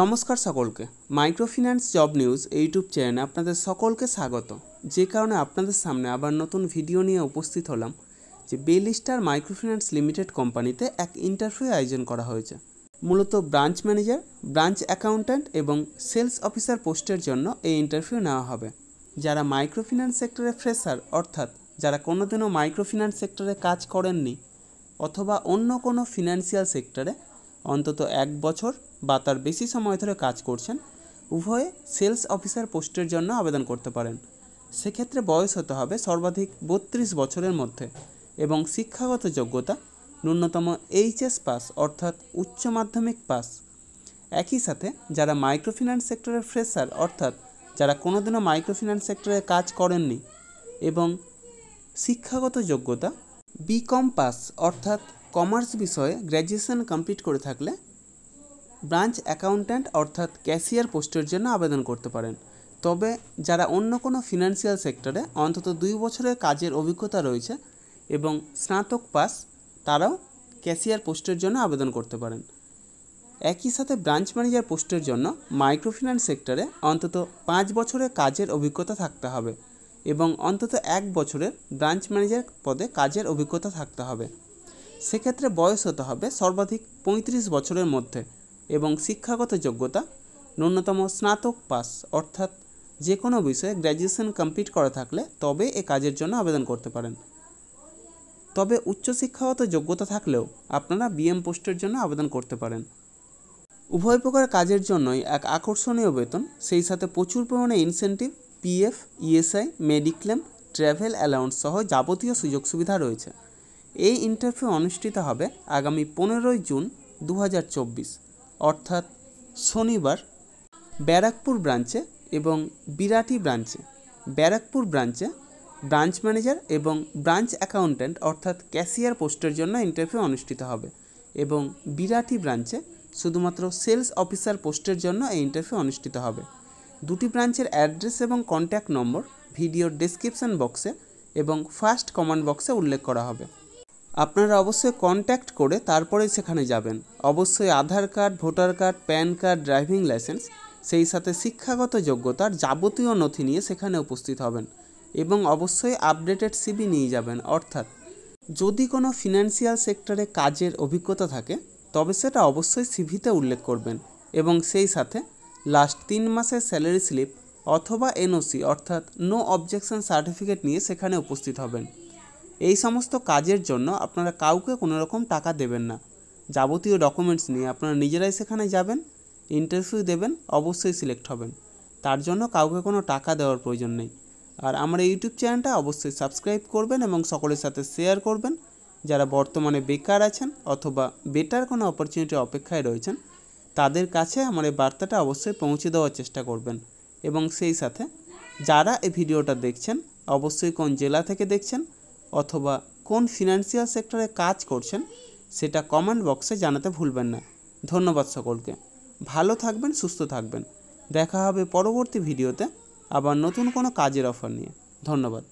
নমস্কার সকলকে। Microfinance job news YouTube চ্যানেলে আপনাদের সকলকে স্বাগত। যে কারণে আপনাদের সামনে আবার নতুন ভিডিও নিয়ে উপস্থিত হলাম যে বেলিস্টার মাইক্রোফিন্যান্স লিমিটেড কোম্পানিতে এক ইন্টারভিউ আয়োজন করা হয়েছে। মূলত ব্রাঞ্চ ম্যানেজার, ব্রাঞ্চ অ্যাকাউন্ট্যান্ট এবং সেলস অফিসার পোস্টের জন্য এই ইন্টারভিউ নেওয়া হবে। যারা মাইক্রোফিন্যান্স সেক্টরে ফ্রেশার, অর্থাৎ যারা কোনোদিনও মাইক্রোফিন্যান্স সেক্টরে কাজ করেননি অথবা অন্য কোনো ফিনান্সিয়াল সেক্টরে অন্তত 1 বছর বা তার বেশি সময় ধরে কাজ করছেন, উভয়ে সেলস অফিসার পোস্টের জন্য আবেদন করতে পারেন। সেক্ষেত্রে বয়স হতে হবে সর্বাধিক 32 বছরের মধ্যে এবং শিক্ষাগত যোগ্যতা ন্যূনতম এইচএস পাস অর্থাৎ উচ্চ মাধ্যমিক পাস। একই সাথে যারা মাইক্রোফিন্যান্স সেক্টরের ফ্রেশার, অর্থাৎ যারা কোনোদিনও মাইক্রোফিন্যান্স সেক্টরে কাজ করেননি এবং শিক্ষাগত যোগ্যতা বিকম পাস অর্থাৎ কমার্স বিষয়ে গ্র্যাজুয়েশন কমপ্লিট করে থাকলে ব্রাঞ্চ অ্যাকাউন্ট্যান্ট অর্থাৎ ক্যাশিয়ার পোস্টের জন্য আবেদন করতে পারেন। তবে যারা অন্য কোনো ফিনান্সিয়াল সেক্টরে অন্তত 2 বছরের কাজের অভিজ্ঞতা রয়েছে এবং স্নাতক পাস, তারাও ক্যাশিয়ার পোস্টের জন্য আবেদন করতে পারেন। একই সাথে ব্রাঞ্চ ম্যানেজার পোস্টের জন্য মাইক্রোফিন্যান্স সেক্টরে অন্তত 5 বছরের কাজের অভিজ্ঞতা থাকতে হবে এবং অন্তত 1 বছরের ব্রাঞ্চ ম্যানেজার পদে কাজের অভিজ্ঞতা থাকতে হবে। সেক্ষেত্রে বয়স হতে হবে সর্বাধিক 35 বছরের মধ্যে এবং শিক্ষাগত যোগ্যতা ন্যূনতম স্নাতক পাস অর্থাৎ যে কোনো বিষয়ে গ্র্যাজুয়েশন কমপ্লিট করা থাকলে তবে এ কাজের জন্য আবেদন করতে পারেন। তবে উচ্চশিক্ষাগত যোগ্যতা থাকলেও আপনারা বিএম পোস্টের জন্য আবেদন করতে পারেন। উভয় প্রকার কাজের জন্যই এক আকর্ষণীয় বেতন, সেই সাথে প্রচুর পরিমাণে incentive, PF, ESI, mediclaim, travel allowance সহ যাবতীয় সুযোগ সুবিধা রয়েছে। এই ইন্টারভিউ অনুষ্ঠিত হবে আগামী 15 জুন 2024 অর্থাৎ শনিবার ব্যারাকপুর ব্রাঞ্চে এবং বিরাটি ব্রাঞ্চে। ব্যারাকপুর ব্রাঞ্চে ব্রাঞ্চ ম্যানেজার এবং ব্রাঞ্চ অ্যাকাউন্ট্যান্ট অর্থাৎ ক্যাশিয়ার পোস্টের জন্য ইন্টারভিউ অনুষ্ঠিত হবে এবং বিরাটি ব্রাঞ্চে শুধুমাত্র সেলস অফিসার পোস্টের জন্য এই ইন্টারভিউ অনুষ্ঠিত হবে। দুটি ব্রাঞ্চের অ্যাড্রেস এবং কন্ট্যাক্ট নম্বর ভিডিওর ডেসক্রিপশন বক্সে এবং ফার্স্ট কমেন্ট বক্সে উল্লেখ করা হবে। আপনারা অবশ্যই কন্ট্যাক্ট করে তারপরেই সেখানে যাবেন। অবশ্যই Aadhaar card, voter card, PAN card, driving licence, সেই সাথে শিক্ষাগত যোগ্যতার যাবতীয় নথি নিয়ে সেখানে উপস্থিত হবেন এবং অবশ্যই আপডেটেড সিভি নিয়ে যাবেন। অর্থাৎ যদি কোনো ফিনান্সিয়াল সেক্টরে কাজের অভিজ্ঞতা থাকে তবে সেটা অবশ্যই সিভিতে উল্লেখ করবেন এবং সেই সাথে লাস্ট 3 মাসের স্যালারি স্লিপ অথবা এনওসি অর্থাৎ নো অবজেকশন সার্টিফিকেট নিয়ে সেখানে উপস্থিত হবেন। এই সমস্ত কাজের জন্য আপনারা কাউকে কোনো রকম টাকা দেবেন না। যাবতীয় ডকুমেন্টস নিয়ে আপনারা নিজেরাই সেখানে যাবেন, ইন্টারভিউ দেবেন, অবশ্যই সিলেক্ট হবেন। তার জন্য কাউকে কোনো টাকা দেওয়ার প্রয়োজন নেই। আর আমার ইউটিউব চ্যানেলটা অবশ্যই সাবস্ক্রাইব করবেন এবং সকলের সাথে শেয়ার করবেন। যারা বর্তমানে বেকার আছেন অথবা বেটার কোনো অপরচুনিটির অপেক্ষায় রয়েছেন তাদের কাছে আমার এই বার্তাটা অবশ্যই পৌঁছে দেওয়ার চেষ্টা করবেন। এবং সেই সাথে যারা এই ভিডিওটা দেখছেন অবশ্যই কোন জেলা থেকে দেখছেন অথবা কোন ফিনান্সিয়াল সেক্টরে কাজ করছেন সেটা কমেন্ট বক্সে জানাতে ভুলবেন না। ধন্যবাদ সকলকে। ভালো থাকবেন, সুস্থ থাকবেন। দেখা হবে পরবর্তী ভিডিওতে আবার নতুন কোনো কাজের অফার নিয়ে। ধন্যবাদ।